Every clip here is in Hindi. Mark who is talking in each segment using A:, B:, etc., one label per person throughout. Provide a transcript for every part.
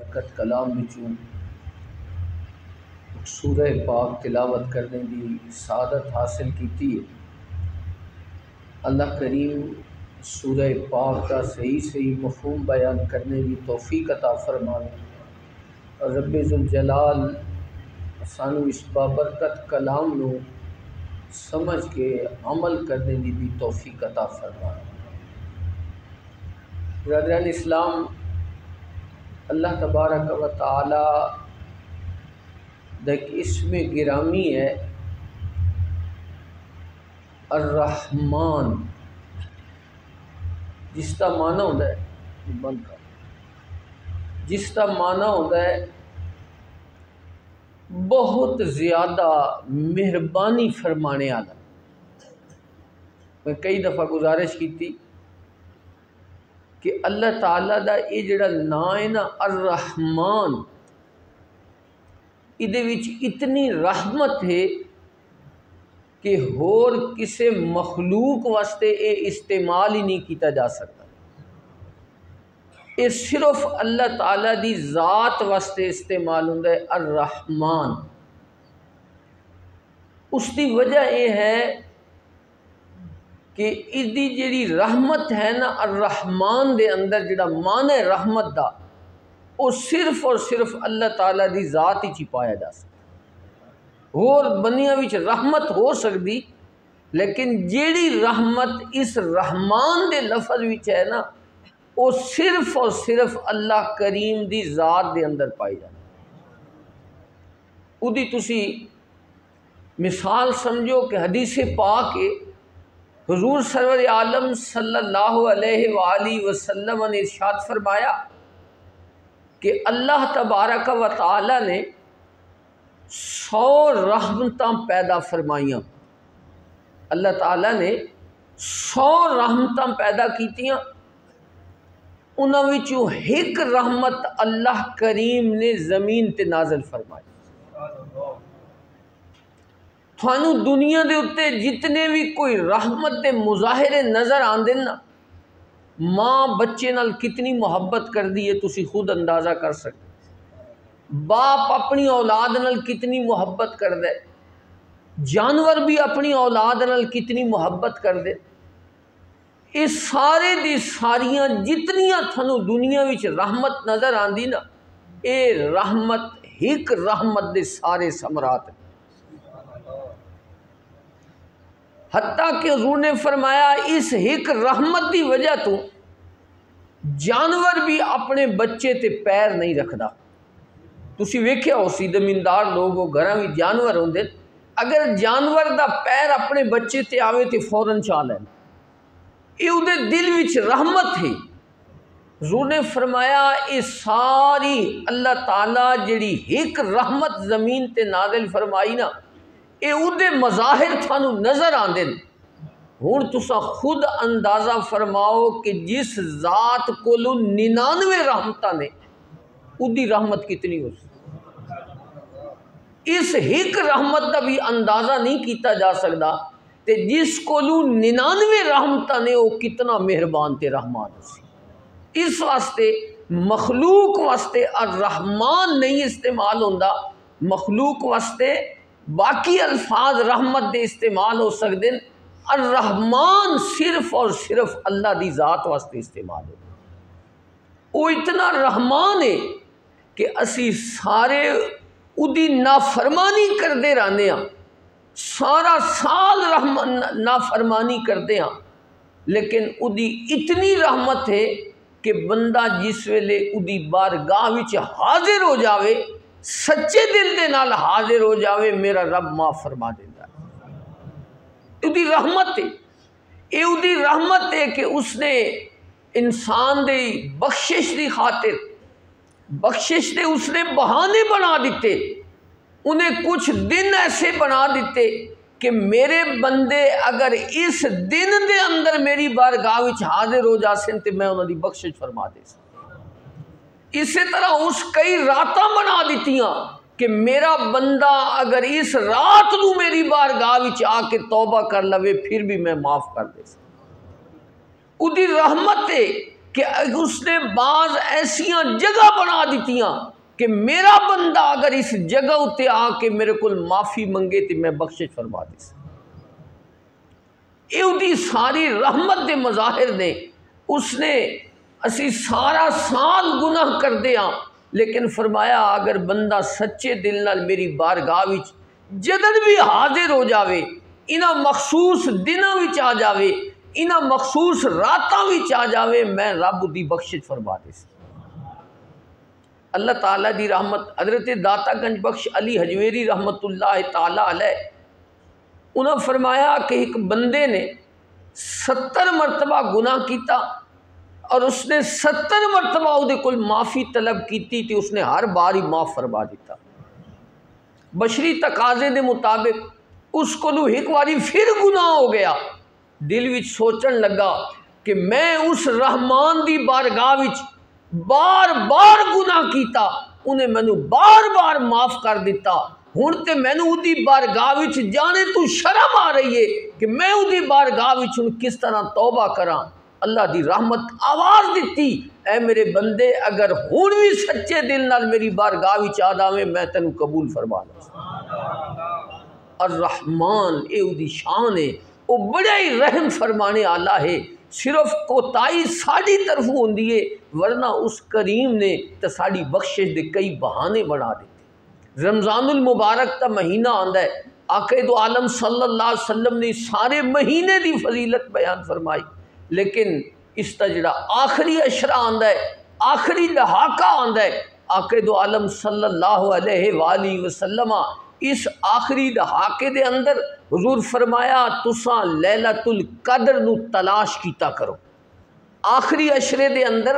A: बाबरकत कलाम विचों सूरह पाक तिलावत करने की सादत हासिल की है। अल्लाह करीम सूरह पाक का सही सही मफ़हूम बयान करने की तौफ़ीक अता फरमाए और रब्बे ज़ुल जलाल सानू इस बाबरकत कलाम नू समझ के अमल करने की भी तौफ़ीक अता फरमाए। ब्रदरान इस्लाम, अल्लाह तबारक व तआला दा इसमें गिरामी है अर्रहमान, जिसका माना होता है बंद कर, जिसका माना होता है बहुत ज़्यादा मेहरबानी फरमाने वाला। मैं कई दफ़ा गुजारिश की थी कि अल्लाह ताला दा ये जिहड़ा नाम है ना अर्रहमान, इहदे विच इतनी रहमत है कि होर किसी मखलूक वास्ते ये इस्तेमाल ही नहीं किया जा सकता। ये सिर्फ अल्लाह ताला दी ज़ात वास्ते इस्तेमाल होंदा है अर्रहमान। उसकी वजह यह है कि इसकी जिहड़ी रहमत है ना अर्रहमान दे अंदर जिहड़ा मान है रहमत दा, वो सिर्फ और सिर्फ अल्लाह ताला दी ज़ात ही पाया जा सकता। होर बनिया विच रहमत हो सकती, लेकिन जिहड़ी रहमत इस रहमान दे लफज विच है ना, वो सिर्फ और सिर्फ अल्लाह करीम दी ज़ात दे अंदर पाई जाती। उदी तुसी मिसाल समझो कि हदीस पाक है, हुजूर सरवर आलम सल्लल्लाहु अलैहि वसल्लम ने इरशाद फरमाया कि अल्लाह तबारक व तआला ने 100 रहमतां पैदा फरमाइयां। अल्लाह ताला ने 100 रहमतां पैदा कीतियां, उन्हां विचों एक रहमत अल्लाह करीम ने ज़मीन ते नाज़िल फरमाई। थानू दुनिया दे उत्ते जितने भी कोई रहमत दे मुजाहिरे नज़र आंदे ना, माँ बच्चे नाल कितनी मुहब्बत करदी है तुसी खुद अंदाज़ा कर सकते। बाप अपनी औलाद नाल कितनी मुहब्बत करदा है, जानवर भी अपनी औलाद नाल कितनी मुहब्बत करदे। ये सारे दी सारियां जितनियां थानू दुनिया विच रहमत नज़र आंदी ना, ये रहमत एक रहमत दे सारे समरात। हत्ता कि हुज़ूर ने फरमाया इस एक रहमत की वजह तो जानवर भी अपने बच्चे ते पैर नहीं रखता। तुसी वेख्या हो सी जमींदार लोग वो घर में जानवर होंदे, अगर जानवर दा पैर अपने बच्चे ते आवे तो फौरन चा लैन। ये उहदे दिल विच रहमत है। हुज़ूर ने फरमाया ये सारी अल्लाह ताला जिहड़ी एक रहमत ज़मीन ते नाज़िल फरमाई ना, ये उहदे मज़ाहिर थानू नज़र आंदे ने। हुण तुसा खुद अंदाज़ा फरमाओ कि जिस ज़ात कोलों 99 रहमतां ने, उहदी रहमत कितनी हो। इस एक रहमत का भी अंदाज़ा नहीं किया जा सकता ते जिस कोलू 99 रहमतां ने वो कितना मेहरबान ते रहमान हो। इस वास्ते मखलूक वास्ते अर्रहमान नहीं इस्तेमाल होंदा, मखलूक वास्ते बाकी अल्फाज रहमत दे इस्तेमाल हो सकते। अर्रहमान सिर्फ और सिर्फ अल्लाह दी ज़ात वास्ते इस्तेमाल हो। वो इतना रहमान है कि असी सारे उदी नाफरमानी करते रहने, सारा साल नाफरमानी करते हैं, लेकिन उदी इतनी रहमत है कि बंदा जिस वेले उदी बारगाह विच हाजिर हो जावे, सच्चे दिल दे नाल हाजिर हो जावे, मेरा रब माफ़ फरमा देता है। उदी रहमत है, ये उदी रहमत है कि उसने इंसान दे बख्शिश की खातिर, बख्शिश दे उसने बहाने बना दिते। उन्हें कुछ दिन ऐसे बना दिते कि मेरे बंदे अगर इस दिन दे अंदर मेरी बारगाह विच हाजिर हो जासन तो मैं उन्होंने बख्शिश फरमा दे। इसी तरह उस कई रातां बना दित्तियां कि मेरा बंदा अगर इस रात नूं मेरी बारगाह विच आके तौबा कर लवे फिर भी मैं माफ़ कर दे। उदी रहमत है कि उसने बाज ऐसियां जगह बना दितियां कि मेरा बंदा अगर इस जगह उत्ते आके मेरे को माफ़ी मंगे तो मैं बख्शिश फरमा दी। ये सारी रहमत के मज़ाहिर ने। उसने असी सारा साल गुनाह करते हाँ, लेकिन फरमाया अगर बंदा सच्चे दिल नाल मेरी बारगाह विच जदन भी हाजिर हो जावे, इन्हां मखसूस दिनों विच आ जावे, इन्हां मखसूस रातां विच आ जावे, मैं रब दी बख्शिश फरमा दे। अल्लाह ताला दी रहमत। हज़रत दाता गंज बख्श अली हजवेरी रहमतुल्लाह ताला अलैह उन्हें फरमाया कि एक बंदे ने 70 मरतबा गुनाह किया और उसने 70 मरतबा उहदे कोल माफ़ी तलब की तो उसने हर बार ही माफ़ फरमा दिता। बशरी तकाजे के मुताबिक उसको एक बारी फिर गुनाह हो गया। दिल विच सोचन लगा कि मैं उस रहमान दी बारगाह विच बार बार गुनाह किया, उन्हें मैनू बार बार माफ़ कर दिता। हुण ते मैनू उहदी बारगाह विच जाने तू शर्म आ रही है कि मैं उहदी बारगाह विच हुण किस तरह तौबा करा। अल्लाह दी रहमत आवाज़ दिती, ऐ मेरे बंदे अगर हुण भी सच्चे दिल नाल मेरी बारगाह विच आ जावे मैं तेनू कबूल फरमा लूं। और रहमान ये उहदी शान है, वो बड़ा ही रहम फरमाने आला है। सिर्फ कोताही साड़ी तरफ होंदी है, वरना उस करीम ने तो साड़ी बख्शिश दे कई बहाने बना दिते। रमज़ानुल मुबारक का महीना आंदा है, आक़े दो आलम सल्लल्लाहु अलैहि वसल्लम ने सारे महीने की फजीलत बयान फरमाई, लेकिन इसका जड़ा आखिरी अशरा आंदा है, आखिरी दहाका आंदा है, आक़े दो आलम सल्लल्लाहु अलैहि वसल्लम इस आखिरी दहाके दे अंदर हुजूर फरमाया तुसा लैलतुल कदर नू तलाश कीता करो। आखिरी अशरे दे अंदर,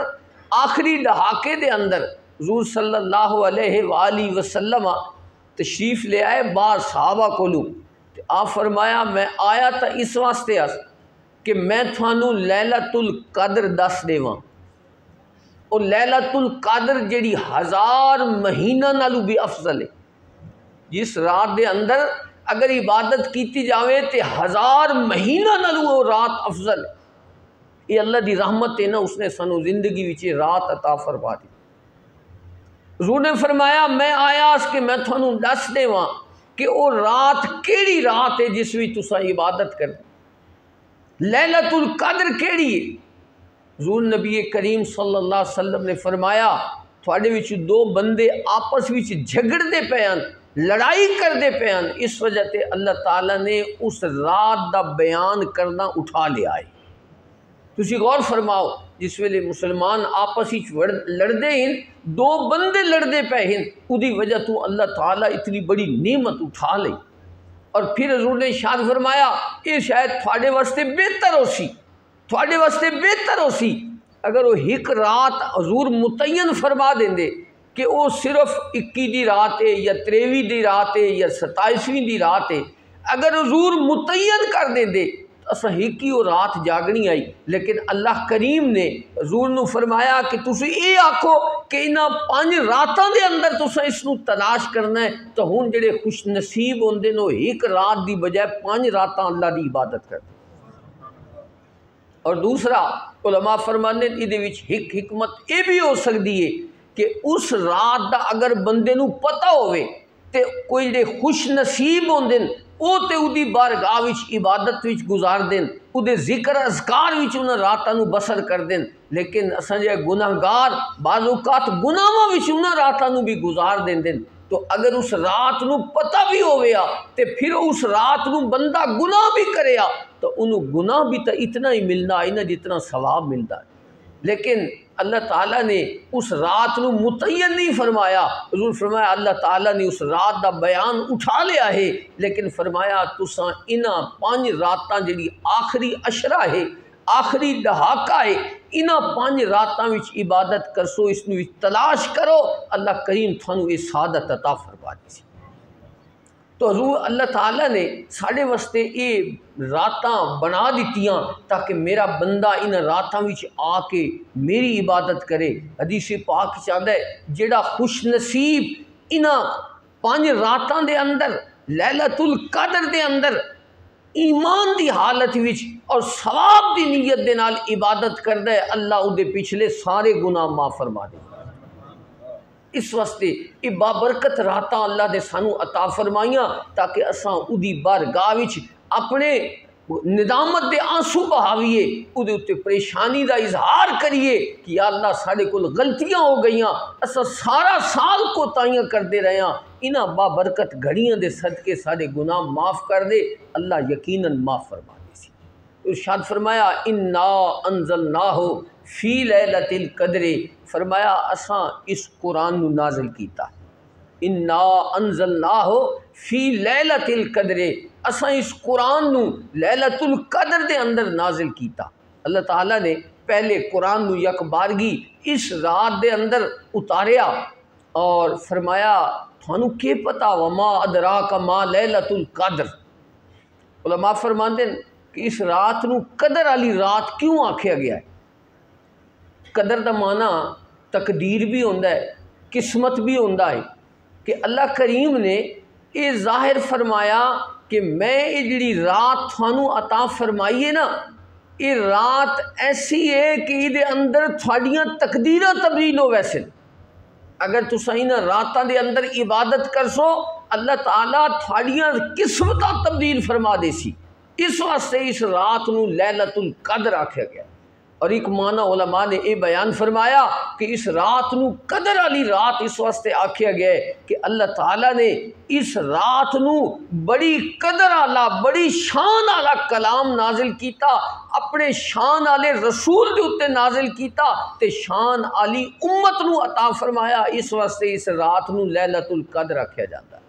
A: आखिरी दहाके दे अंदर हुजूर सल्लल्लाहु अलैहि वसल्लम तशरीफ़ ले आए बाहर सहाबा कोलू। आप फरमाया मैं आया तो इस वास्ते कि मैं थानू लैलतुल कदर दस देवां। और लैलतुल कदर जिहड़ी 1000 महीना नालों भी अफजल है। जिस रात के अंदर अगर इबादत की जाए तो 1000 महीना नालों वो रात अफजल है। ये अल्लाह की रहमत है ना, उसने सानू जिंदगी विच रात अता फरमा दी। हुजूर ने फरमाया मैं आया कि मैं थानू दस देवां कि वो रात केड़ी रात है जिस विच तुसा इबादत कर। लैलतुल कदर केड़ी है? हुजूर नबी करीम सल्लल्लाहु अलैहि वसल्लम ने फरमाया थोड़े विच दो बंदे आपस विच झगड़ते पे हैं, लड़ाई करते पे हैं, इस वजह से अल्लाह ताला ने उस रात का बयान करना उठा लिया है। तुसी गौर फरमाओ, जिस वेले मुसलमान आपस लड़ते हैं, दो बंदे लड़ते पे हैं, उदी वजह तो अल्लाह ताला इतनी बड़ी नेमत उठा ली। और फिर हजूर ने इरशाद फरमाया ये शायद थोड़े वास्ते बेहतर हो सी, थोड़े वास्ते बेहतर हो सी अगर वो एक रात हजूर मुतयन फरमा देंदे कि वो सिर्फ 21 की रात है या 23 की रात है या 27वीं की रात है। अगर हजूर मुतयन कर देंदे असा एक ही वो रात जागनी आई। लेकिन अल्लाह करीम ने हजूर नू फरमाया कि तुसी ये आखो कि इन्हां 5 रातों के अंदर तुसा इसनू तलाश करना है, तो हुण जिहड़े खुश नसीब होंदे ने एक रात की बजाय 5 रातां अल्लाह की इबादत करते। और दूसरा उलमा फरमाने इहदे विच एक हिकमत ये भी हो सकती है कि उस रात का अगर बंदे नू पता होवे ते कोई जिहड़े खुश नसीब होंदे ने वो तो उहदी बारगाह विच इबादत विच गुजार देन, उहदे जिक्र अज़कार विच उन्हां रातां नू बसर कर देन। लेकिन असां जे गुनाहगार बाज़ औकात गुनाहां विच उन्हां रातां नू भी गुजार देंदे। तो अगर उस रात नू पता भी होवेया ते फिर उस रात नू बंदा गुनाह भी करेया तो उन्होंने गुनाह भी तो इतना ही मिलना है ना जितना सवाब मिलता है। लेकिन अल्लाह ताला ने उस रात नू मुतय्यन नहीं फरमाया। हुज़ूर फरमाया अल्लाह ताला ने उस रात का बयान उठा लिया है, लेकिन फरमाया तुसा इन्हां 5 रातां जिहड़ी आखिरी अशरा है, आखिरी दहाका है, इन्हां 5 रातां विच इबादत करसो, इसनू तलाश करो, अल्लाह करीम थानू ये सादत अता फरमा दी। तो हजूर अल्लाह ताला ने साढ़े वास्ते ये रातां बना दित्तियां ताकि मेरा बंदा इन रातां विच आके मेरी इबादत करे। हदीस पाक चाहता है जेड़ा खुश नसीब इन्हां 5 रातां दे अंदर लैलतुल कदर दे अंदर ईमान की हालत विच और सवाब की नीयत दे नाल इबादत करदा है, अल्लाह उहदे पिछले सारे गुनाह माफ़ फरमा देगा। इस वास्ते ये बाबरकत रात अल्लाह ने सानू अता फरमाइयां ताकि असां उदी बारगाह विच अपने निदामत दे आंसू बहावीए, उहदे उत्ते परेशानी का इजहार करिए कि या अल्लाह साढ़े कोल गलतियां हो गई, असां सारा साल कोताहियां करते रहे हैं, इन्हां बाबरकत घड़ियां दे सदके साढ़े गुनाह माफ़ कर दे, अल्लाह यकीनन माफ़ फरमा दे। इरशाद फरमाया इन्ना अंज़लनाहु फ़ी लैलतिल क़द्र, फरमाया असां इस कुरान नू नाज़िल कीता, इन्ना अंज़लनाहु फ़ी लैलतिल क़द्र, असां इस कुरान नू लैलतुल क़द्र दे अंदर नाज़िल कीता। अल्लाह ताला ने पहले कुरान नू यक बारगी इस रात दे अंदर उतारिया और फरमाया थानू के पता वमा अदराका मा लैलतुल क़द्र। उलमा फरमाते हैं कि इस रात नू कदर वाली रात क्यों आख्या गया है। कदर का माना तकदीर भी होंदा है, किस्मत भी होंदा है कि अल्लाह करीम ने ये जाहिर फरमाया कि मैं ये जिहड़ी रात थानू अता फरमाई है ना, ये रात ऐसी है कि ये अंदर थोड़ियां तकदीरां तब्दील हो। वैसे अगर तुसां इन्हां रातां दे अंदर इबादत करसो, अल्लाह ताला थोड़ियां किस्मतां तब्दील फरमा देसी। इस वास्ते इस रात नू लैलतुल क़द्र आख्या गया। और एक माना उलमा ने यह बयान फरमाया कि इस रात नू कदर वाली रात इस वास्ते आख्या गया है कि अल्लाह ताला ने इस रात नू बड़ी कदर आला बड़ी शान आला कलाम नाजिल किया, अपने शान आले रसूल के उत्ते नाजिल किया ते शान आली उम्मत नू अता फरमाया। इस वास्ते इस रात नू लैलतुल क़द्र आख्या जाता है।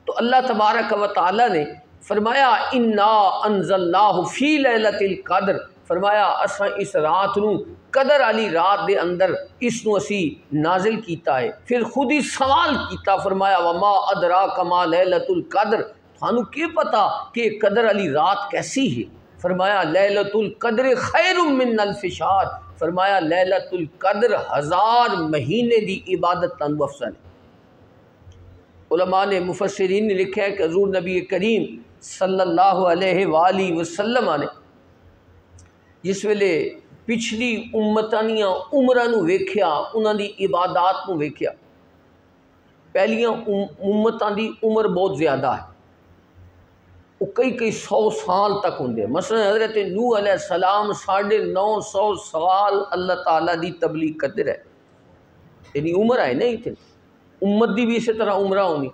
A: तो अल्लाह तबारक व तआला ने फरमाया इन्ना अंज़लनाहु फ़ी लैलतिल क़द्र, फरमाया असा इस रात नू कदर वाली रात दे अंदर इसनू असी नाजिल किया है। फिर खुद ही सवाल किया, फरमाया वमा अदराका मा लैलतुल क़द्र, थानू के पता कि कदर वाली रात कैसी है। फरमाया लैलतुल क़द्र खैरुम मिन अल्फ़ि शहर, फरमाया लैलतुल क़द्र 1000 महीने की इबादत तंदु अफसल है। उलमा ने मुफस्सिरीन ने लिखा है कि हज़ूर नबी करीम सल्लल्लाहु अलैहि वसल्लम ने जिस वेले पिछली उम्मतां दियां उमरां नूं वेख्या, उन्हां दी इबादत नूं वेख्या, पहलियां उम्मतां दी उम्र बहुत ज़्यादा है, वो कई 100 साल तक होंगे। मसलन हज़रत नूह अलैहिस्सलाम 950 साल अल्लाह ताला दी तबलीग करते रहे, इतनी उम्र है नहीं थे, उम्मत की भी इसी तरह उम्र होनी।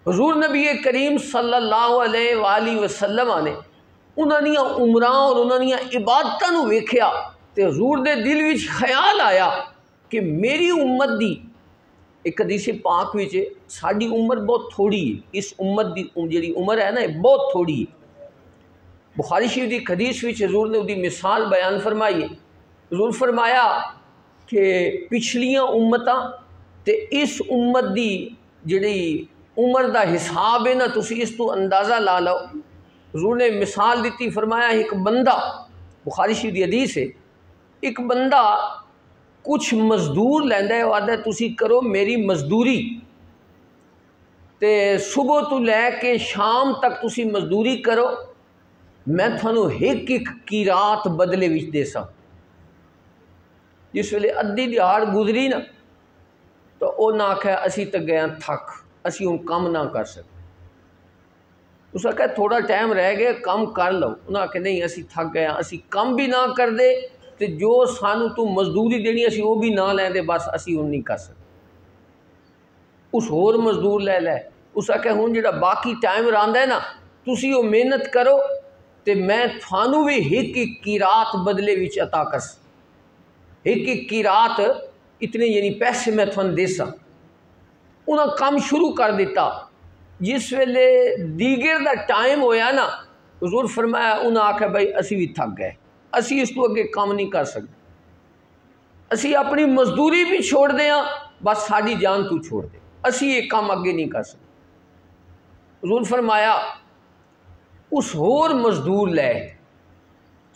A: हुज़ूर नबी करीम सल्लल्लाहु अलैहि वसल्लम ने उन्होंने उम्रां और उन्होंने इबादतों नूं वेख्या तो हज़ूर दे दिल विच ख्याल आया कि मेरी उम्मत दी एक हदीस पाक विच साडी उम्र बहुत थोड़ी है, इस उम्मत की जिहड़ी उम्र है ना बहुत थोड़ी है। बुखारी शरीफ की हदीस विच हज़ूर ने उसकी मिसाल बयान फरमाई है। हज़ूर फरमाया कि पिछलियां उम्मतां ते इस उम्मत की जिहड़ी उम्र का हिसाब है ना, तुसी इस तो अंदाज़ा ला लो। हज़ूर ने मिसाल दी, फरमाया एक बंदा, बुखारी शरीफ की हदीस है, एक बंदा कुछ मजदूर लैंदा है, आदा तुसी करो मेरी मजदूरी, ते सुबह तो लैके शाम तक तुसी मजदूरी करो, मैं थानू एक एक की रात बदले विच देसा। जिस वेले अद्धी दिहाड़ गुजरी ना तो उन्हें आख्या असी तो गए थक, असी हुण काम ना कर सकते। उस आख्या थोड़ा टाइम रह गया काम कर लो, उन्हें आख्या नहीं असी थक गए, असी काम भी ना कर दे तो जो सानू तू मजदूरी देनी असी वो भी ना लेंदे, बस असी हुण नहीं कर सकते। उस होर मजदूर ले लै, उस आख्या हुण जिहड़ा बाकी टाइम रहिंदा है ना तुसी वो मेहनत करो तो मैं थानू भी एक एक की रात बदले विच अता कर, एक एक की रात इतने यानी पैसे मैं थानू देसा। उन्हें काम शुरू कर दिता। जिस वेले दीगर का टाइम होया ना हुज़ूर फरमाया, उन्हें आख्या भाई असी भी थक गए, असी इस तो अगे काम नहीं कर सकते, असी अपनी मजदूरी भी छोड़ दें, बस साड़ी जान तू छोड़ दे, असी ये काम अगे नहीं कर सकते। हुज़ूर फरमाया उस होर मजदूर लै,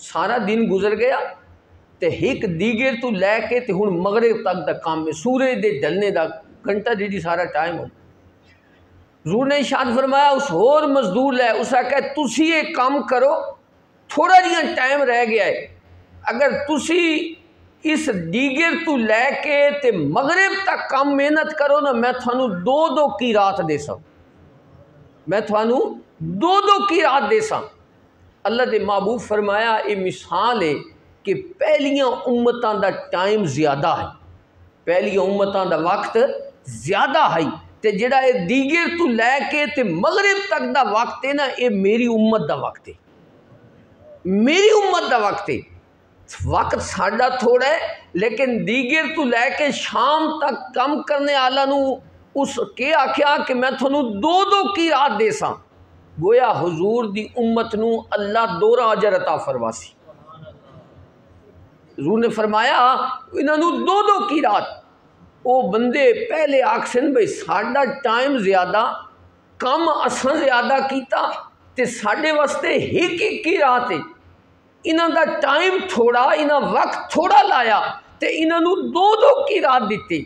A: सारा दिन गुजर गया तो एक दीगर तो लैके तो हुण मगरिब तक का काम है, सूरज के ढलने का घंटा डेढ़ सारा टाइम हो। हजूर ने इरशाद फरमाया उस होर मजदूर लै, उस आख्या तुसी ये काम करो, थोड़ा जिहा टाइम रह गया है, अगर तुसी इस दीगर तू लैके ते मगरिब तक कम मेहनत करो ना, मैं थानू 2-2 की रात देसा, मैं थानू 2-2 की रात देसा। अल्लाह दे महबूब फरमाया ये मिसाल है कि पहलियां उम्मतां दा टाइम ज़्यादा है, पहलियां उम्मतां दा वक्त ज़्यादा है, ते जिहड़ा ये दीगर तू लैके ते मगरिब तक दा वक्त है ना, ये मेरी उम्मत दा वक्त है, मेरी उम्मत दा वक्त है। वक्त साडा थोड़ा है, लेकिन दीगर तू लैके शाम तक कम करने वाला नू उस के आख्या कि मैं थानू 2-2 की रात देसा। गोया हुजूर दी उम्मत नू अल्लाह दोहरा अजर अता फरमासी। हुजूर ने फरमाया इन्हों 2-2 की रात। वो बंदे पहले आखसन भाई साडा टाइम ज़्यादा, कम असां ज़्यादा कीता ते साडे वास्ते एक की रात है, इन्हों का टाइम थोड़ा, इन्हों वक्त थोड़ा लाया तो इन्हों 2-2 की रात दी।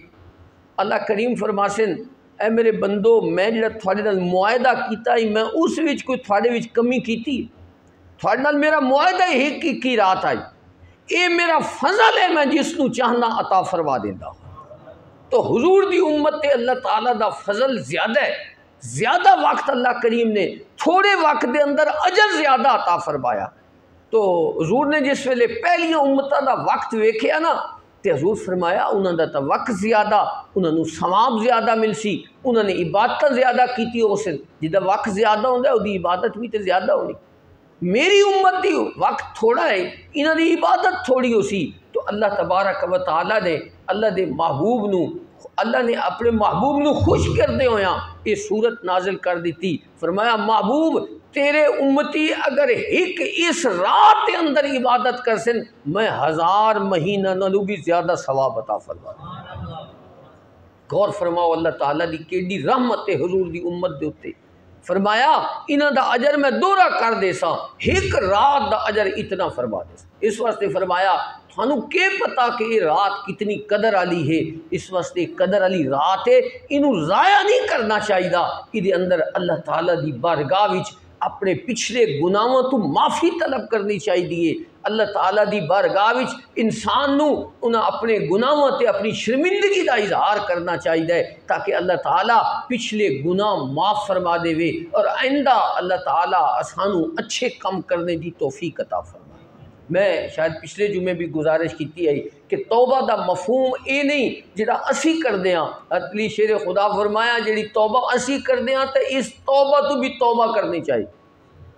A: अल्लाह करीम फरमासन ए मेरे बंदो, मैं जो थोड़े नाल मुआहदा किया ही, मैं उस विच कोई थोड़े विच कमी की? थोड़े नाल मेरा मुआहदा एक की रात आई, ये मेरा फजल है, मैं जिसनू चाहना अता फरमा देंदा। तो हुजूर दी उम्मत ते अल्लाह ताला दा फजल ज़्यादा है, ज़्यादा वक्त अल्लाह करीम ने थोड़े वक्त के अंदर अजर ज़्यादा अता फरमाया। तो हजूर ने जिस वेले पहलियां उम्मतां दा वक्त वेख्या ना, तो हजूर फरमाया उन्हों का तो वक्त ज़्यादा, उन्होंने सवाब ज़्यादा मिलसी, उन्होंने इबादत ज़्यादा की उस जिदा वक्त ज़्यादा होंदा उहदी इबादत भी तो ज़्यादा होनी। मेरी उम्मत की वक्त थोड़ा है, इन्हों की इबादत थोड़ी हो सी। तो अल्लाह तबारक व तआला ने अल्लाह के महबूब नू, अल्लाह ने अपने महबूब नू खुश करदे होया ये सूरत नाजिल कर दी। फरमाया महबूब तेरे उम्मती अगर एक इस रात के अंदर इबादत कर सन, मैं 1000 महीना नालों भी ज़्यादा सवाब अता फरमा। गौर फरमाओ अल्लाह ताला दी केडी रहमत है हुजूर दी उम्मत दे उत्ते। फरमाया इन्हां दा अजर मैं दोहरा कर देसा, एक रात दा अजर इतना फरमा देसा। इस वास्ते फरमाया थानू के पता कि ये रात कितनी कदर वाली है, इस वास्ते कदर वाली रात है, इनू ज़ाया नहीं करना चाहिए। इहदे अंदर अल्लाह ताला दी बारगाह विच अपने पिछले गुनाहों तो माफ़ी तलब करनी चाहिए। अल्लाह ताला दी बारगाह विच इंसान नू उन्हें अपने गुनाहों ते अपनी शर्मिंदगी का इजहार करना चाहिए, ताकि अल्लाह ताला पिछले गुनाह माफ़ फरमा देवे और आइंदा अल्लाह ताला सानू अच्छे काम करने की तौफीक अता फरमाए। मैं शायद पिछले जुमे भी गुजारिश की है कि तौबा का मफहूम ये नहीं जिहड़ा असी करते हैं। अतली शेर खुदा फरमाया जी तौबा असी करते हैं तो इस तौबा तो भी तौबा करनी चाहिए।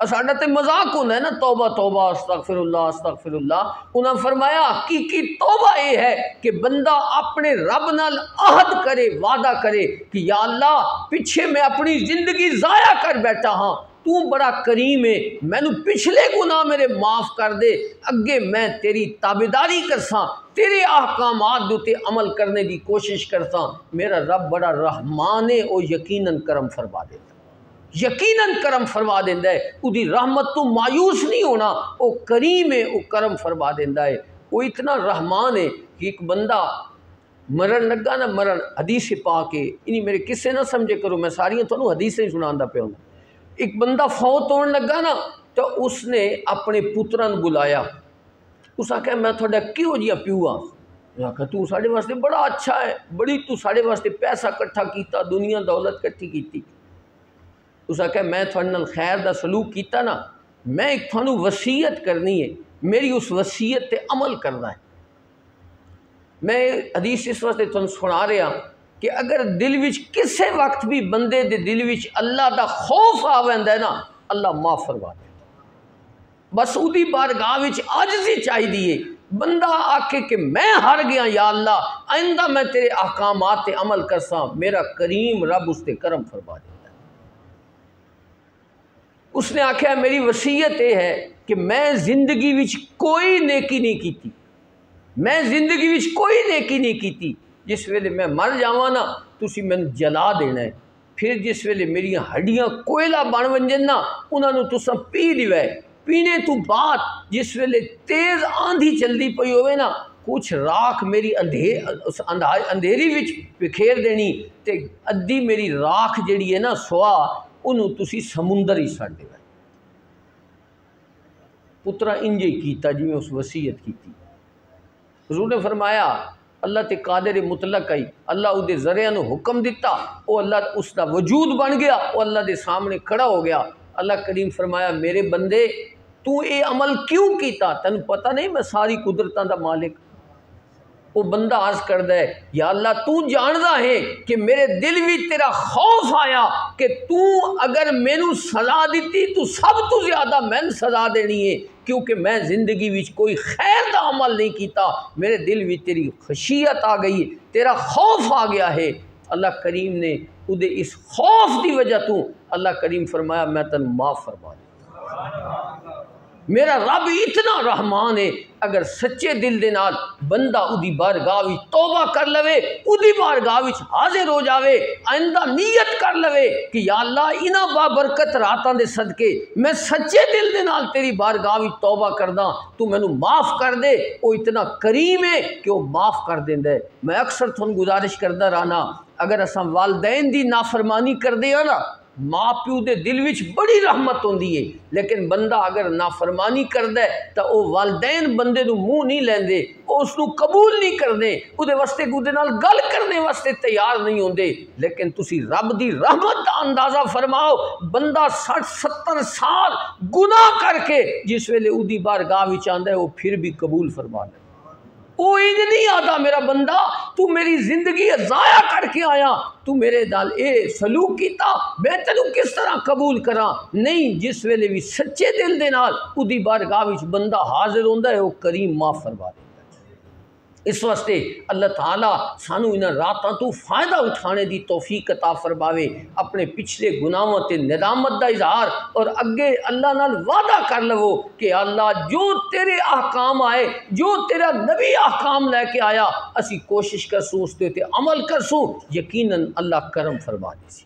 A: साडा तो मजाक होंदा है ना तौबा तौबा अस्तगफिरुल्लाह अस्तगफिरुल्लाह। उन्हें फरमाया हकीकी तौबा ये है कि बंदा अपने रब नाल अहद करे, वादा करे कि या अल्लाह पिछे मैं अपनी जिंदगी ज़ाया कर बैठा हाँ, तू बड़ा करीम है, मैनू पिछले गुनाह मेरे माफ़ कर दे, अगे मैं तेरी ताबेदारी करसा, तेरे अहकामात दे उत्ते अमल करने की कोशिश करसा। मेरा रब बड़ा रहमान है, वो यकीनन करम फरमा देता, यकीनन करम फरमा देंदा है। उदी रहमत तो मायूस नहीं होना, वो करीम है, वो करम फरमा देंदा है। वो इतना रहमान है कि एक बंदा मरण लगा ना, मरण हदीस पा के इन्हीं मेरे किस्से ना समझे करो, मैं सारियां तुहानू हदीसें सुनांदा पिया हूं। एक बंदा फौत होने लगा ना, तो उसने अपने पुत्रां नूं बुलाया, उस आख्या मैं थोड़ा किहो जिहा प्यू हाँ। आख्या तू साढ़े वास्ते बड़ा अच्छा है, बड़ी तू साढ़े वास्ते पैसा कट्ठा किया, दुनिया दौलत कट्ठी की। उस आख्या मैं थोड़े नाल खैर दा सलूक किया ना, मैं एक थानू वसीयत करनी है, मेरी उस वसीयत ते अमल करना है। मैं हदीस इस वास्ते तुहानू सुना रहा कि अगर दिल विच किसी वक्त भी बंदे दे दिल विच अल्लाह दा खौफ आ वैंदा है ना, अल्लाह माफ़ फरमा देता। बस उदी बारगाह विच आजिज़ी चाहिए, बंदा आखे कि मैं हार गया या अल्लाह आइंदा मैं तेरे अहकामात ते अमल करसा, मेरा करीम रब उसते करम फरमा देता। उसने आख्या मेरी वसीयत यह है कि मैं जिंदगी विच कोई नेकी नहीं की, मैं जिंदगी विच कोई नेकी नहीं की। जिस वेले मैं मर जावा ना, तुसी मैनू जला देना है, फिर जिस वेले मेरी हड्डियां कोयला बन वंजन ना, उन्होंने तुसा पी दिवा, पीने तो बाद जिस वेले तेज़ आंधी चलती पई होवे ना, कुछ राख मेरी अंधेरी विच बिखेर देनी ते अद्धी मेरी राख जिहड़ी है ना सुआ उन्होंने तुसी समुंदर ही छड्ड देना। पुत्रा इंज ही कीता जिवें उस वसीयत की। हुज़ूर ने फरमाया अल्लाह ते कादिर मुतलक आई, अल्लाह उहदे ज़रिया नूं हुक्म दिता, वो अल्लाह उसका वजूद बन गया, वो अल्लाह के सामने खड़ा हो गया। अल्लाह करीम फरमाया मेरे बंदे तू ये अमल क्यों किया, तेन पता नहीं मैं सारी कुदरतों का मालिक। वो बंदा अर्ज करता है या अल्लाह तू जानता है कि मेरे दिल में तेरा खौफ आया कि तू अगर मैनू सज़ा दी तो सब तो ज़्यादा मैंने सज़ा देनी है, क्योंकि मैं ज़िंदगी में कोई खैर का अमल नहीं किया। मेरे दिल में तेरी खशियत आ गई, तेरा खौफ आ गया है। अल्लाह करीम ने उदे इस खौफ की वजह तू अल्लाह करीम फरमाया मैं तेन माफ़ फरमा दूँ। मेरा रब इतना रहमान है, अगर सच्चे दिल दे नाल बंदा उदी बारगाह विच तौबा कर लवे, उदी बारगाह विच हाजिर हो जावे, आइंदा नीयत कर लवे कि या अल्लाह इन्हां बाबरकत रातां दे सदके मैं सच्चे दिल दे नाल तेरी बारगाह विच तौबा करदा, तू मैनू माफ़ कर दे। वो इतना करीम है कि वह माफ़ कर देंदा है। मैं अक्सर तुहानू गुजारिश करदा रहना, अगर असां वालदैन दी नाफरमानी करदे हां ना, माँ प्यू के दिल में बड़ी रहमत होती है, लेकिन बंदा अगर नाफरमानी करता है तो वह वालदैन बंदे को मूँह नहीं लेंदे, उसको कबूल नहीं करते, उहदे वास्ते उहदे नाल गल करने वास्ते तैयार नहीं होंदे। लेकिन तुसी रब की रहमत का अंदाज़ा फरमाओ, बंदा 60-70 साल गुनाह करके जिस वेले उहदी बारगाह विच आंदा है वो फिर भी कबूल फरमा ले। वो इंज नहीं आता मेरा बंदा तू मेरी जिंदगी ज़ाया करके आया, तू मेरे नाल ए सलूक किया, मैं तेनू किस तरह कबूल करा। नहीं, जिस वेले भी सच्चे दिल दे नाल उदी बारगाह विच बंदा हाजिर होंदा है वो करीम माफ़ फरमा देंदा। इस वास्ते अल्लाह ताला सानू इन्हां रातां तो फ़ायदा उठाने की तौफीक अता फरमावे, अपने पिछले गुनाहों ते निदामत का इजहार और अगे अल्लाह नाल वादा कर लवो कि अल्लाह जो तेरे अहकाम आए, जो तेरा नबी अहकाम लैके आया, असी कोशिश करसूँ उस ते अमल करसूँ, यकीनन अल्लाह करम फरमा देसी।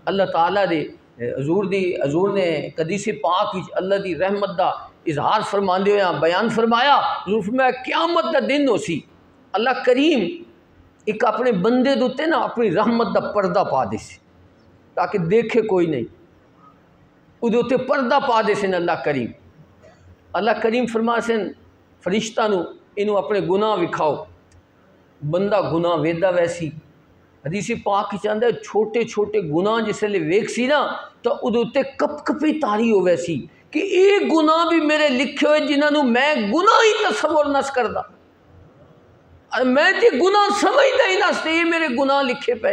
A: अल्लाह ताला दे हजूर ने हदीस पाक विच अल्लाह की रहमत का इजहार फरमाते हुए बयान फरमाया, मैं क़यामत का दिन हो सी अल्लाह करीम एक अपने बंदे दे उत्ते ना अपनी रहमत का पर्दा पा दे ताकि देखे कोई नहीं, उहदे उत्ते पर्दा पा दे अल्लाह करीम फरमा सन फरिश्ता नू इनू अपने गुनाह विखाओ। बंदा गुनाह वेदा वैसी हदीस पाक चाहता है छोटे छोटे गुनाह जिसले वेख सी ना तो उहदे उत्ते कपकपी तारी हो वैसी कि ये गुनाह भी मेरे लिखे हुए जिन्होंने मैं गुनाह ही तसव्वुर नस करदा, मैं तो गुनाह समझदा ही नसते, ये मेरे गुनाह लिखे पे।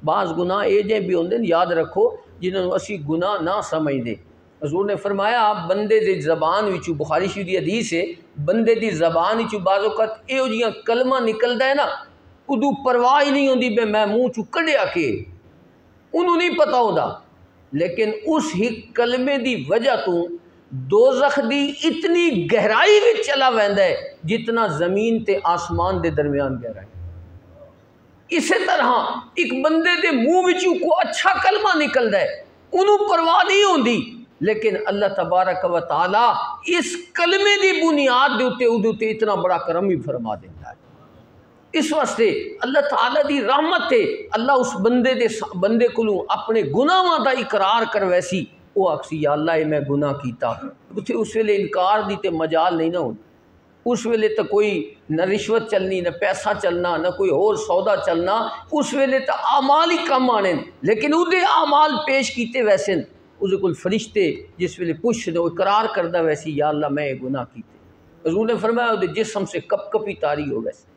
A: बाज़ गुनाह ये जे भी होंगे याद रखो जिन्होंने असी गुनाह ना समझते। हजूर ने फरमाया बंदे की ज़बान विचों, बुखारी शरीफ की हदीस है, बंदे की ज़बान विचों बाज़ औक़त इहो जिहियां कलमा निकलदा है ना, उदू परवाह ही नहीं होंदी बे मैं मूँह चू कढ़िया के, उन्होंने नहीं पता होता, लेकिन उस ही कलमे की वजह तो दोज़ख दी इतनी गहराई में चला वैंदा है जितना ज़मीन ते आसमान के दरमियान गहराई। इस तरह एक बंदे के मूँह विचों को अच्छा कलमा निकलता है, उन्होंने परवाह नहीं होती, लेकिन अल्लाह तबारक व तआला इस कलमे की बुनियाद के उत्ते उहदे उत्ते इतना बड़ा करम ही फरमा देता है। इस वास्ते अल्लाह ताला की रहमत है, अल्लाह उस बंदे को अपने गुनाहों का इकरार कर वैसी वो आखसी या अल्लाह मैं गुनाह किया, उसे उस वेले इनकार दी तो मजाल नहीं ना हो। उस वेले तो कोई न रिश्वत चलनी, न पैसा चलना, न कोई होर सौदा चलना, उस वेले तो आमाल ही कम आने, लेकिन उहदे आमाल पेश किए वैसे उसके कोल फरिश्ते जिस वेले पुछदे वो इकरार करदा वैसी या अल्लाह मैं ये गुनाह किए। हजूर ने फरमाया उहदे जिस्म से कपकपी तारी हो वैसे।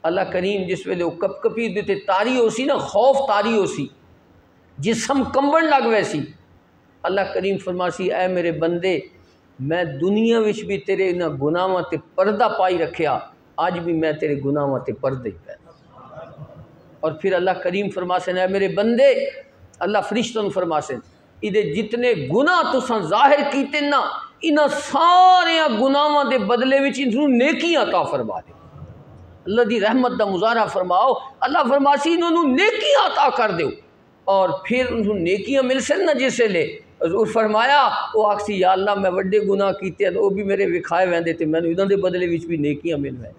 A: अल्लाह करीम जिस वेले वो कपकपी दे तारी हो सी ना, खौफ तारी हो सी, जिस्म कंबन लग वैसी, अल्लाह करीम फरमासी ऐ मेरे बंदे मैं दुनिया विच भी तेरे इन्हां गुनाहां ते पर्दा पाई रखिया, अज भी मैं तेरे गुनाहां ते पर्दे ही पै। और फिर अल्लाह करीम फरमासन ऐ मेरे बंदे, अल्लाह फरिश्तों फरमासन इहदे जितने गुनाह तुसां जाहिर कीते ना, इन्हां सारे गुनाहां दे बदले विच इन्हूं नेकियां अता फरमा दे। अल्लाह की रहमत का मुजाहरा फरमाओ, अल्लाह फरमासी इन्होंने नेकियां अता कर दो, और फिर उन्होंने नेकियां मिल सन ना जिसले हजूर फरमाया वो आखसी या अल्लाह मैं वड्डे गुनाह किए वो भी मेरे विखाए वैंदे तो मैंने इन्हों के बदले भी नेकियां मिल वै।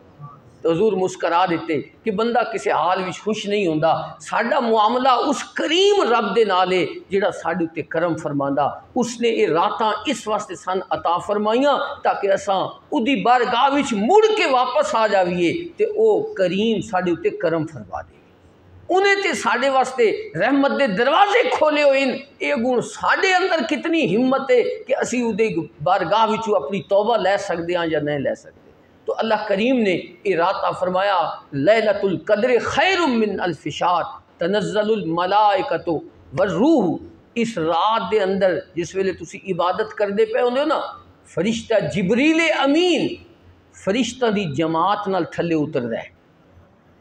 A: हजूर मुस्करा देते कि बंदा किसी हाल में खुश नहीं होंदा। साडा मुआमला उस करीम रब दे नाल है जिहड़ा साडे उत्ते करम फरमांदा। उसने ये रातां इस वास्ते सन अता फरमाइयां ताकि असां उदी बारगाह विच मुड़ के वापस आ जाइए ते ओ करीम साडे उत्ते करम फरमा दे। उन्हें ते साडे वास्ते रहमत दे दरवाजे खोले हुए हैं। ये गुण साडे अंदर कितनी हिम्मत है कि असी उदे बारगाह विचों अपनी तौबा लै सकते हैं या नहीं लै सकते। तो अल्लाह करीम ने ये रात फरमाया लैलतुल कद्र खैरुम मिन अल्फ शाहर तनज़्ज़लुल मलाइकतु वर्रूह। इस रात दे अंदर जिस वेले तुसी इबादत करते पे होंदे हो ना, फरिश्ता जिबरील अमीन फरिश्ता दी जमात नाल थल्ले उतरदा है।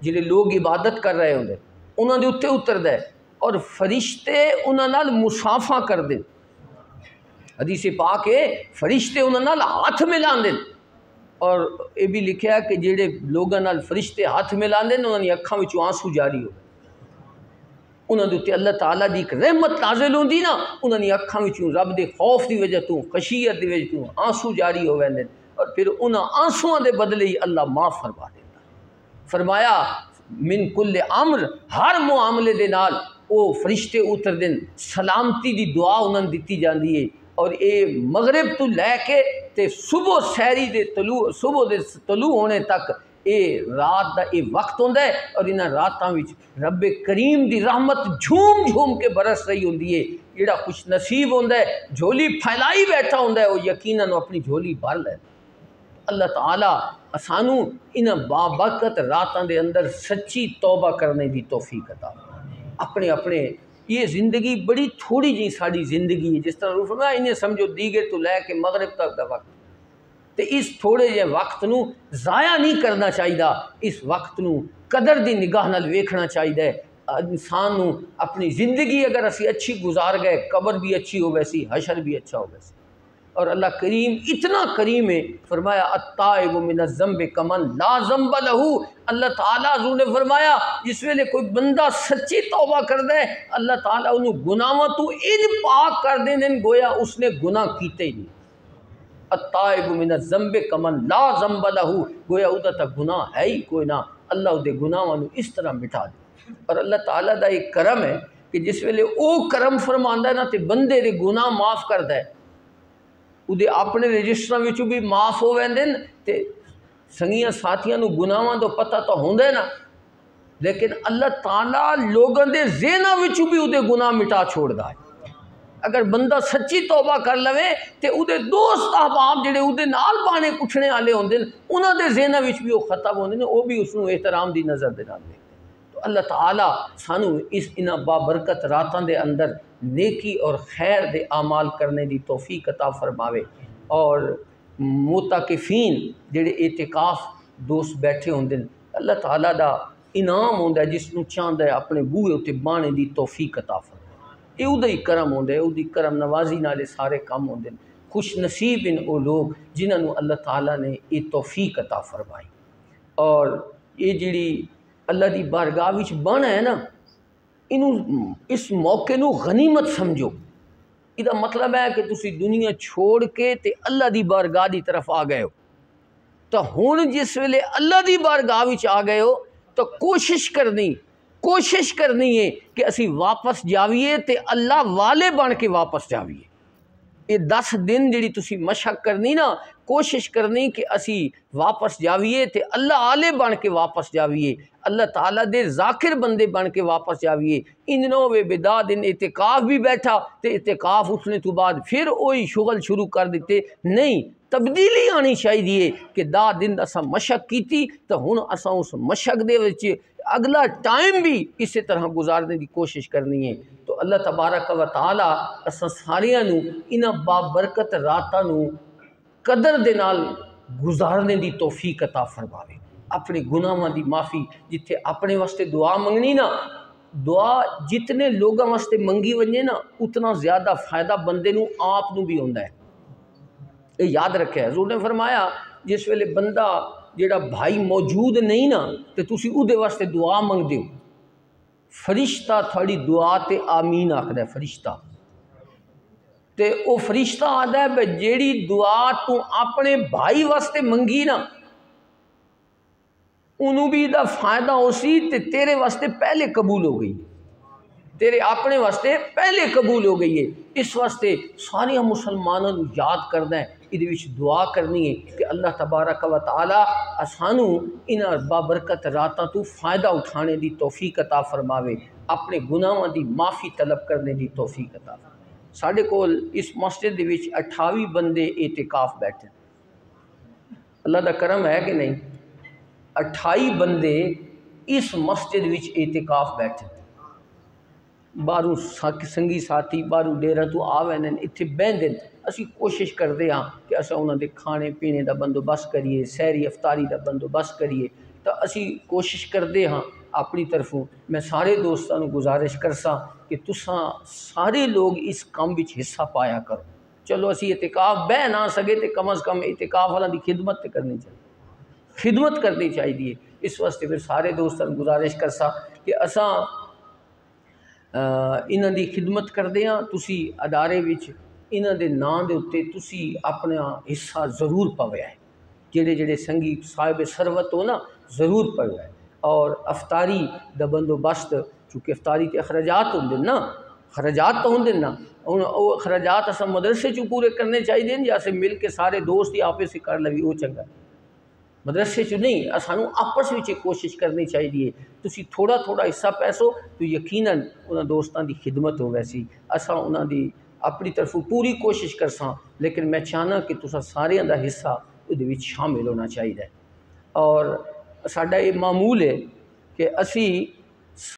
A: जिहड़े लोग इबादत कर रहे होंदे उन्हां दे उत्ते उतरदा है और फरिश्ते उन्हां नाल मुसाफा करदे। हदीस पाक है फरिश्ते उन्हां नाल हाथ मिलांदे और ये भी लिखा कि जिहड़े लोगों नाल फरिश्ते हाथ मिलांदे उन्हां दी अखां विचों आंसू जारी हो, उन्हां दे उत्ते अल्लाह ताला दी एक रहमत नाज़िल होंदी ना, उन्हां दी अखां विचों रब दे खौफ दी वजह तो खशियत दी वजह तो आंसू जारी हो वैंदे और फिर उन्हां आंसुआं दे बदले ही अल्लाह माफ़ फरमा देता। फरमाया मिन कुल्ले अम्र हर मुआमले दे नाल वो फरिश्ते उतरदे, सलामती दी दुआ उन्हां दित्ती जाती है और ये मगरिब तो लैके ते सुबह सैरी दे तलू सुबह दे तलू होने तक ये रात का ये वक्त होंदा है और इन्हां रातां विच रब्बे करीम दी रहमत झूम झूम के बरस रही होंदी है। जिहड़ा खुश नसीब होंदा है झोली फैलाई बैठा होंदा है वो यकीनन अपनी झोली भर लै। अल्लाह ताला सानू इन्हां बाबरकत रातां दे अंदर सच्ची तौबा करने की तौफीक अता अपने अपने ये ज़िंदगी बड़ी थोड़ी जी साड़ी ज़िंदगी है। जिस तरह रूफमा इन्हें समझो दीगर तो लैके मगरिब तक का वक्त, तो इस थोड़े जे वक्त नू ज़ाया नहीं करना चाहिए। इस वक्त नू कदर दी निगाह नाल वेखना चाहिए। इंसान नू अपनी ज़िंदगी अगर असी अच्छी गुजार गए कब्र भी अच्छी हो वैसी हशर भी अच्छा हो वैसी। और अल्लाह करीम इतना करीम है, फरमाया अत्ताइबु मिनज़ ज़ंबि कमन ला ज़ंब लहू। अल्लाह ताला हज़ूर ने फरमाया जिस वेले कोई बंदा सच्ची तौबा कर दे अल्लाह ताला उन्हें गुनाहों तो इन पाक कर देने गोया उसने गुनाह कीते ही नहीं। अत्ताइबु मिनज़ ज़ंबि कमन ला ज़ंब लहू, गोया उदा तक गुनाह है ही कोई ना, अल्लाह उदे गुनाहों को इस तरह मिटा दे। और अल्लाह ताला दा एक करम है कि जिस वेले वो करम फरमांदा है ना तो बंदे दे गुनाह माफ़ करदा है, उदे अपने रजिस्टर विचों भी माफ़ हो वैंदे ते संगियां साथियां नूं गुनाहां तो पता तो होंदा ना, लेकिन अल्लाह ताला लोगों के ज़हनां विचों भी उदे गुनाह मिटा छोड़दा है। अगर बंदा सच्ची तौबा कर लवे तो उदे दोस्त अहबाब जिहड़े उदे नाल बाणे पुछने वाले होंदे उन्हां दे ज़हनां विच भी वो खत्म होंदे ने, वो भी उसनूं एहतराम दी नज़र दे नाल देखदे। तो अल्लाह ताला सानू इस इन्हां बाबरकत रातां दे अंदर नेकी और खैर दे आमाल करने की तौफीक अता फरमावे। और मुताकिफीन जिहड़े एतिकाफ दोस्त बैठे होंदे अल्लाह ताला दा इनाम होंदा है, जिसनूं चाहंदा है अपने बूहे उत्ते बाणे की तौफीक अता फरमावे। ये उदा ही करम होंदा है, उदी करम नवाजी नाले सारे काम होंदे। खुश नसीब इन वो लोग जिन्होंने अल्लाह ताला ने ये तौफीक अता फरमाई। और ये जिहड़ी अल्लाह की बारगाह विच बण है ना, इनू इस मौके नू गनीमत समझो। इदा मतलब है कि तुसी दुनिया छोड़ के ते अल्लाह की बारगाह की तरफ आ गए हो, तो हुण जिस वेले अल्लाह की बारगाह विच आ गए हो तो कोशिश करनी है कि असी वापस जाविए ते अल्लाह वाले बन के वापस जाविए। ये 10 दिन जिहड़ी तुसी मशक करनी ना, कोशिश करनी कि असी वापस जाविए ते अल्लाह आले बन के वापस जाविए, अल्लाह ताला दे ज़ाकिर बंदे बन के वापस जाविए। इन्नो वे बिदा दिन इतिकाफ भी बैठा तो इतिकाफ उठने तो बाद फिर वही शुगल शुरू कर दिते। नहीं, तब्दीली आनी चाहिए कि 10 दिन असा मशक की तो हुण असा उस मशक दे विच अगला टाइम भी इस तरह गुजारने की कोशिश करनी है। तो अल्लाह तबारक व तआला असां सारियां नूं इन्हां बाबरकत रातां नूं कदर दे नाल गुजारने की तौफीक अता फरमावे। अपने गुनाहां की माफ़ी जिथे अपने वास्ते दुआ मंगनी ना, दुआ जितने लोगों वास्ते मंगी वजे ना उतना ज़्यादा फ़ायदा बंदे नूं आप नूं भी होंदा है। ये याद रखे। हज़ूर ने फरमाया जिस वेले बंदा जिहड़ा भाई मौजूद नहीं ना तो तुसी उहदे वास्ते दुआ मंगदे हो, फरिश्ता थोड़ी दुआ ते आमीन आखदा है। फरिश्ता ते वो फरिश्ता आदा है भाई जेड़ी दुआ तू अपने भाई वास्ते मंगी ना उन्होंने भी इहदा फायदा हो सी ते तेरे वास्ते पहले कबूल हो गई, तेरे अपने वास्ते पहले कबूल हो गई है। इस वास्ते सारे मुसलमानों को याद करना है, ये दुआ करनी है कि अल्लाह तबारक व तआला सानू इन्हां बाबरकत रातां तो फ़ायदा उठाने की तौफीक अता फरमावे, अपने गुनाहों की माफ़ी तलब करने की तौफीक अता फरमावे। साढ़े कोल इस मस्जिद दे विच 28 बंदे एतिकाफ बैठे, अल्लाह का करम है कि नहीं। 28 बंदे इस मस्जिद विच एतिकाफ बैठे, बाहरों संगी साथी बाहरों डेरा तो आवे ने इत्थे बहते। असी कोशिश करते हाँ कि अस उन्होंने खाने पीने का बंदोबस्त करिए, सहरी अफतारी का बंदोबस्त करिए। तो असी कोशिश करते हाँ अपनी तरफों। मैं सारे दोस्तों को गुजारिश करसा कि तुसां सारे लोग इस काम में हिस्सा पाया करो। चलो असी इतिकाफ बह ना सके तो कम अज़ कम इतिकाफ वालों की खिदमत तो करनी चाहिए, खिदमत करनी चाहिए। इस वास्ते फिर सारे दोस्तों को गुजारिश करसा कि असा इन्हां दी खिदमत करदे हाँ। तुसी अदारे विच इन्हां दे नां दे उत्ते तुसी अपना हिस्सा ज़रूर पवेआ है, जेड़े जेड़े संगी साहिब सरवत हो ना ज़रूर पवेआ है। और अफतारी दा बंदोबस्त, चूँकि अफतारी के अखराजात होंदे ना, खराजात तो होंदे ना, हुण वो अखराजात असां मदरसे चों पूरे करने चाहिए या असें मिल के सारे दोस्त ही आपस ही कर लवी, वो चंगा। मदरसे च नहीं, सानू आपस में कोशिश करनी चाहिए। तुसी थोड़ा थोड़ा हिस्सा पैसो तो यकीनन उन्होंने दोस्तों की खिदमत हो वैसी असा उन्होंने अपनी तरफों पूरी कोशिश करसा। लेकिन मैं चाहना कि तुसा सारे का हिस्सा उहदे शामिल होना चाहिए। और साडा ये मामूल है कि असी